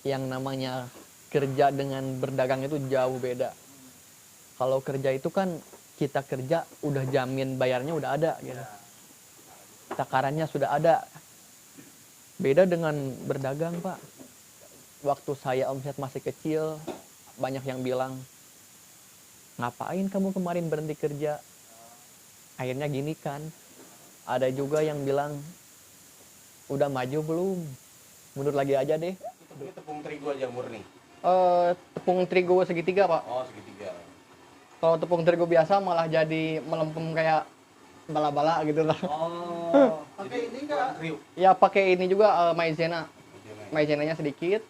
yang namanya kerja dengan berdagang itu jauh beda. Kalau kerja itu kan kita kerja udah jamin bayarnya udah ada gitu. Takarannya sudah ada. Beda dengan berdagang, Pak. Waktu saya omset masih kecil, banyak yang bilang, ngapain kamu kemarin berhenti kerja? Akhirnya gini kan, ada juga yang bilang, udah maju belum? Mundur lagi aja deh. Ini tepung terigu aja murni. Tepung terigu segitiga, Pak. Oh, segitiga. Kalau tepung terigu biasa malah jadi melempem kayak bala-bala gitu lah. Oh, pakai ini enggak? Ya pakai ini juga maizena. Maizenanya sedikit.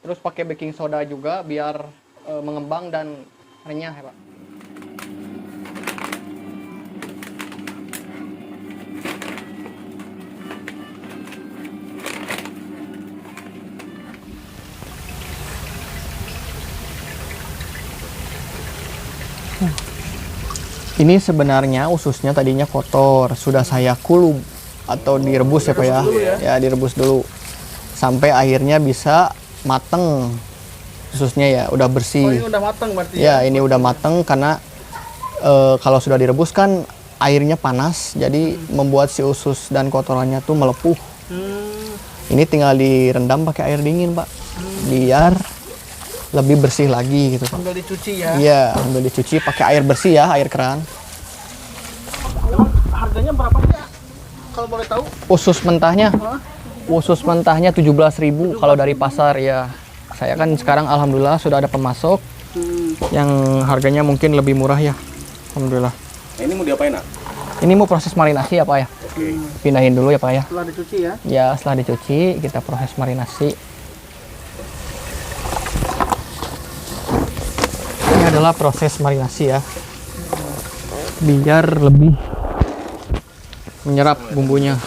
Terus pakai baking soda juga biar mengembang dan renyah ya, Pak. Ini sebenarnya ususnya tadinya kotor, sudah saya kulub atau direbus ya Pak ya. Ya direbus dulu sampai akhirnya bisa mateng. Ususnya ya udah bersih. Oh, ini udah matang berarti Ya, ini udah mateng karena kalau sudah direbus kan airnya panas, jadi membuat si usus dan kotorannya tuh melepuh. Ini tinggal direndam pakai air dingin, Pak. Biar lebih bersih lagi gitu, Pak. Sambil dicuci ya. Iya, ambil dicuci pakai air bersih ya, air keran. Emang harganya berapa sih ya? Kalau boleh tahu? Usus mentahnya? Usus mentahnya 17.000 kalau dari pasar ya. Saya kan sekarang alhamdulillah sudah ada pemasok yang harganya mungkin lebih murah ya. Alhamdulillah. Nah, ini mau diapain, Nak? Ini mau proses marinasi ya Pak ya? Oke. Pindahin dulu ya Pak ya. Setelah dicuci ya. Ya setelah dicuci kita proses marinasi. Ini adalah proses marinasi ya. Biar lebih menyerap bumbunya.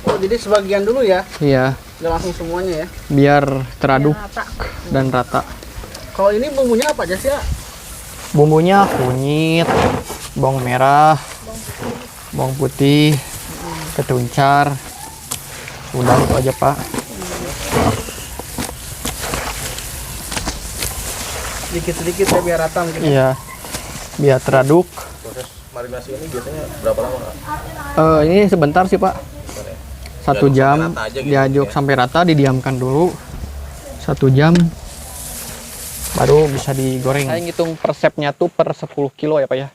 Oh, jadi sebagian dulu ya. Iya, Nggak langsung semuanya ya. biar teraduk dan rata. Kalau ini bumbunya apa aja sih ya? Bumbunya kunyit, bawang merah, bawang putih, ketuncar. Udah itu aja Pak. Sedikit-sedikit ya biar rata mungkin. Iya, biar teraduk. Proses marinasi ini biasanya berapa lama, Kak? Ini sebentar sih Pak. 1 Diaduk jam sampai rata aja gitu diaduk ya? sampai rata, didiamkan dulu 1 jam baru bisa digoreng. Saya ngitung persepnya tuh per 10 kilo ya Pak ya.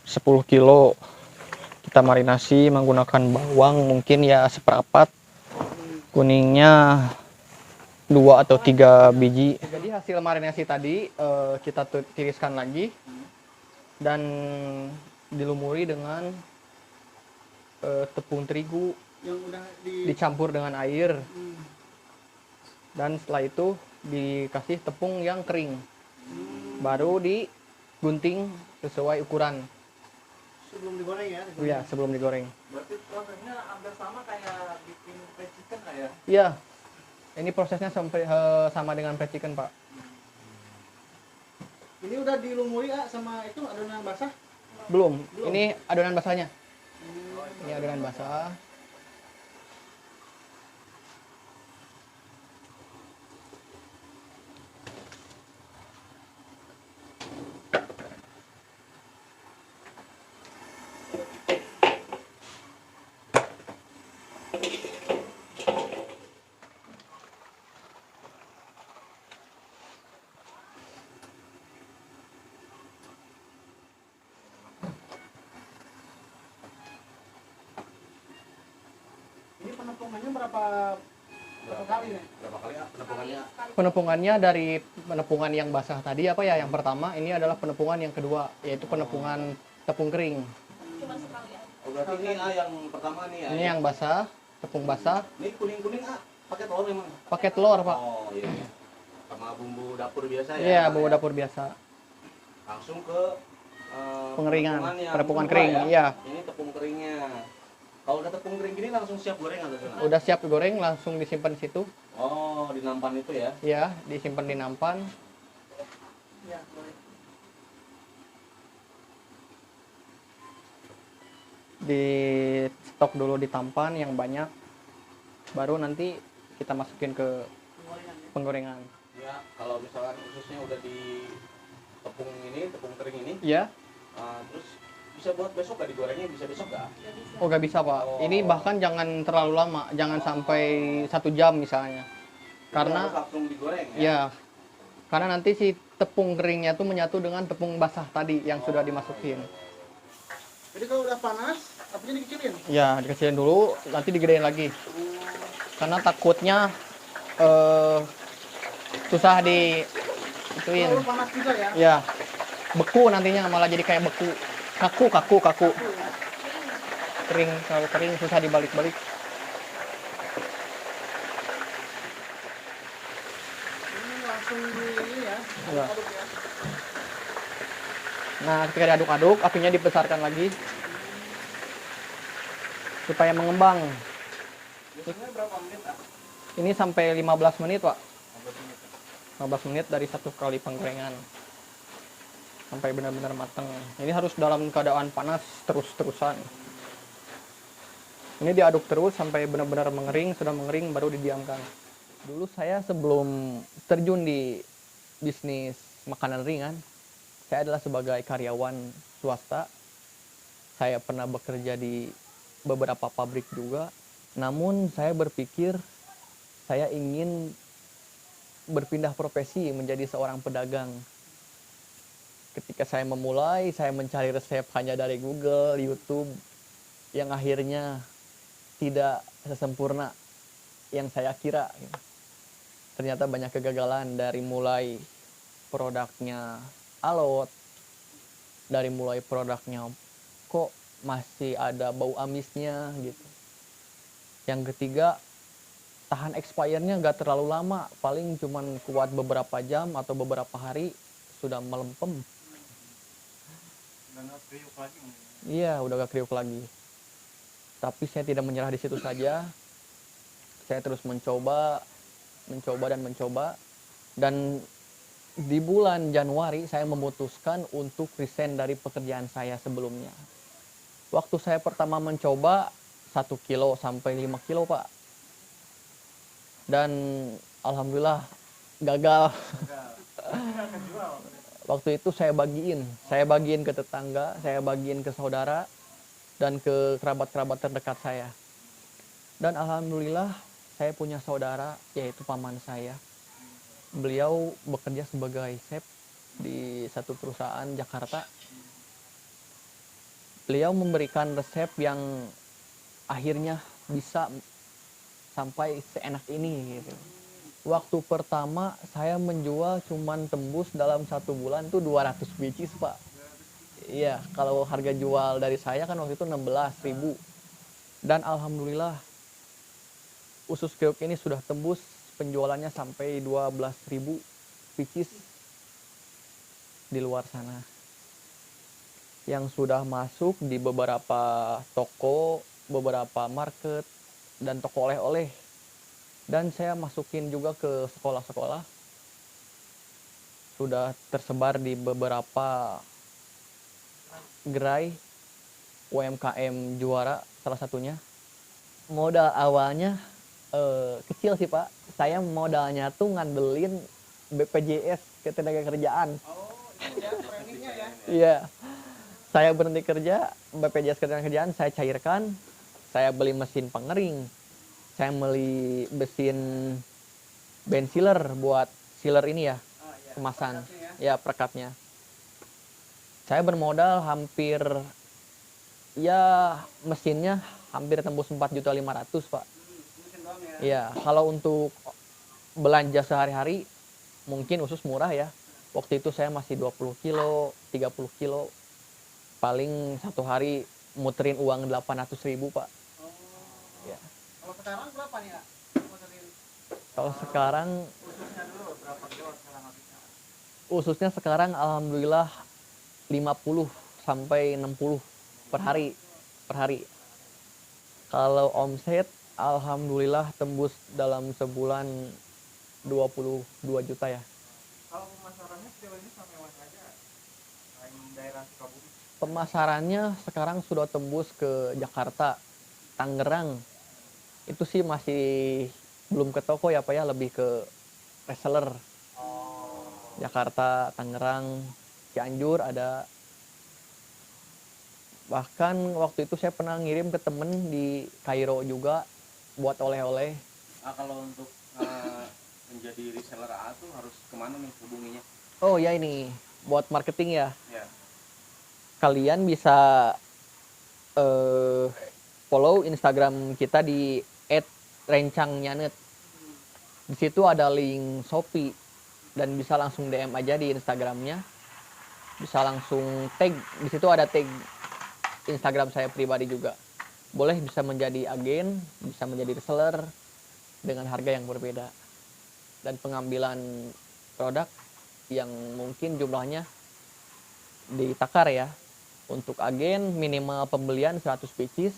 10 kilo kita marinasi menggunakan bawang mungkin ya seperempat, kuningnya 2 atau 3 biji. Jadi hasil marinasi tadi kita tiriskan lagi dan dilumuri dengan tepung terigu Yang udah dicampur dengan air dan setelah itu dikasih tepung yang kering baru digunting sesuai ukuran sebelum digoreng ya. ya sebelum digoreng. Berarti prosesnya hampir sama kayak bikin fried chicken nggak ya? Iya, ini prosesnya sampai sama dengan fried chicken Pak. Ini udah dilumuri ya sama itu adonan basah? Belum, ini adonan basahnya. Ini adonan basah. Ini penepungannya berapa kali nih? Berapa kali, Kak, penepungannya? Penepungannya dari penepungan yang basah tadi apa ya? Yang pertama, ini adalah penepungan yang kedua, yaitu penepungan tepung kering. Oh, berarti ini yang pertama nih ya? Ini yang basah, tepung basah, Ini kuning-kuning, pakai telur memang? pakai telur Pak. Oh, iya. Sama bumbu dapur biasa ya? Iya, bumbu dapur biasa. Langsung ke Pengeringan, penepungan yang penepungan kedua kering, ya? iya. Ini tepung keringnya. Kalau udah tepung kering gini langsung siap goreng atau gimana? Udah siap digoreng, langsung disimpan di situ. Oh, di nampan itu ya? Ya, disimpan di nampan. Ya, boleh. Di stok dulu di tampan yang banyak. Baru nanti kita masukin ke penggorengan. Ya, kalau misalkan ususnya udah di tepung ini, tepung kering ini, Ya. terus bisa buat besok gak digorengnya? Bisa besok gak? Oh nggak bisa pak. Oh. Ini bahkan jangan terlalu lama, jangan sampai 1 jam misalnya. Karena Harus langsung digoreng ya? ya, karena nanti si tepung keringnya tuh menyatu dengan tepung basah tadi yang sudah dimasukin. Jadi kalau udah panas, apinya dikecilin. Ya dikecilin dulu, nanti digedein lagi. Karena takutnya susah di ituin. Terlalu panas juga ya. Ya, beku nantinya malah jadi kayak beku. Kaku. Kering, terlalu kering susah dibalik-balik. Ini langsung di ini ya. Ya. Aduk ya. Nah, ketika diaduk-aduk, apinya dibesarkan lagi supaya mengembang. Biasanya berapa menit, Pak? Ini sampai 15 menit, Pak. 15 menit. 15 menit dari 1 kali penggorengan. Sampai benar-benar matang. Ini harus dalam keadaan panas terus-terusan. Ini diaduk terus sampai benar-benar mengering, sudah mengering baru didiamkan. Dulu saya sebelum terjun di bisnis makanan ringan, saya adalah sebagai karyawan swasta. Saya pernah bekerja di beberapa pabrik juga. Namun saya berpikir saya ingin berpindah profesi menjadi seorang pedagang. Ketika saya memulai, saya mencari resep hanya dari Google, YouTube, yang akhirnya tidak sesempurna yang saya kira. Ternyata banyak kegagalan dari mulai produknya alot, dari mulai produknya kok masih ada bau amisnya gitu. Yang ketiga, tahan expirednya nggak terlalu lama, paling cuman kuat beberapa jam atau beberapa hari sudah melempem. Udah nggak kriuk lagi mungkin. Iya, udah gak kriuk lagi. Tapi saya tidak menyerah di situ saja. Saya terus mencoba. Dan di bulan Januari saya memutuskan untuk resign dari pekerjaan saya sebelumnya. Waktu saya pertama mencoba 1 kilo sampai 5 kilo, Pak. Dan alhamdulillah gagal. Waktu itu saya bagiin ke tetangga, saya bagiin ke saudara, dan ke kerabat-kerabat terdekat saya. Dan alhamdulillah saya punya saudara, yaitu paman saya. Beliau bekerja sebagai chef di satu perusahaan Jakarta. Beliau memberikan resep yang akhirnya bisa sampai seenak ini gitu. Waktu pertama saya menjual cuman tembus dalam 1 bulan tuh 200 biji, Pak. Iya, kalau harga jual dari saya kan waktu itu 16.000. Dan alhamdulillah usus kriuk ini sudah tembus penjualannya sampai 12.000 pieces di luar sana. Yang sudah masuk di beberapa toko, beberapa market, dan toko oleh-oleh. Dan saya masukin juga ke sekolah-sekolah. Sudah tersebar di beberapa gerai UMKM juara salah satunya. Modal awalnya kecil sih, Pak. Saya modalnya tuh ngandelin BPJS Ketenagakerjaan. Oh, ini ya trainingnya ya. Iya. Saya berhenti kerja, BPJS Ketenagakerjaan saya cairkan. Saya beli mesin pengering. Saya beli mesin bensealer buat sealer ini ya, kemasan. Ya, perekatnya. Saya bermodal hampir, ya mesinnya hampir tembus 4.500.000, Pak. Ya, kalau untuk belanja sehari-hari mungkin usus murah ya. Waktu itu saya masih 20 kilo, 30 kilo. Paling 1 hari muterin uang 800.000, Pak. Ya. Kalau sekarang berapa nih, Kak? Kalau sekarang, Ususnya dulu berapa kilo sekarang habisnya? ususnya sekarang alhamdulillah 50 sampai 60 per hari. Kalau omset alhamdulillah tembus dalam sebulan 22 juta ya. Kalau pemasarannya sejauh ini sampai mana aja? Selain daerah Sukabumi. Pemasarannya sekarang sudah tembus ke Jakarta, Tangerang. Itu sih masih belum ke toko ya, Pak ya, lebih ke reseller. Oh. Jakarta, Tangerang, Cianjur ada. Bahkan waktu itu saya pernah ngirim ke temen di Kairo juga buat oleh-oleh. Kalau untuk menjadi reseller AA tuh harus kemana nih hubunginya? Oh ya, ini buat marketing ya. Ya. Kalian bisa follow Instagram kita di @rencangnyanet. Di situ ada link Shopee dan bisa langsung DM aja di Instagramnya. Bisa langsung tag, di situ ada tag Instagram saya pribadi juga. Boleh bisa menjadi agen, bisa menjadi reseller dengan harga yang berbeda. Dan pengambilan produk yang mungkin jumlahnya ditakar ya. Untuk agen minimal pembelian 100 pieces.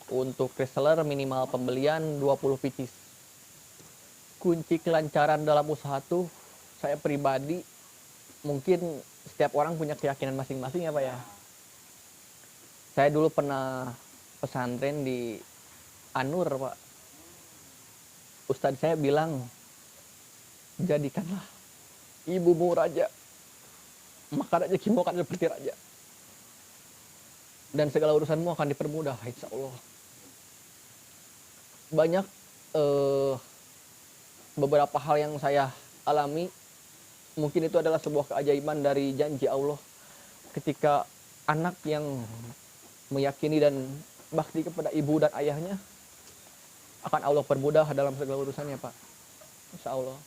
Untuk reseller minimal pembelian 20 pieces. Kunci kelancaran dalam usaha tuh saya pribadi, mungkin setiap orang punya keyakinan masing-masing ya Pak ya. Saya dulu pernah pesantren di Anur Pak. Ustadz saya bilang, jadikanlah ibumu raja, maka rezekimu akan seperti raja. Dan segala urusanmu akan dipermudah, insya Allah. Banyak beberapa hal yang saya alami, mungkin itu adalah sebuah keajaiban dari janji Allah. Ketika anak yang meyakini dan bakti kepada ibu dan ayahnya, akan Allah permudah dalam segala urusannya Pak. Insya Allah.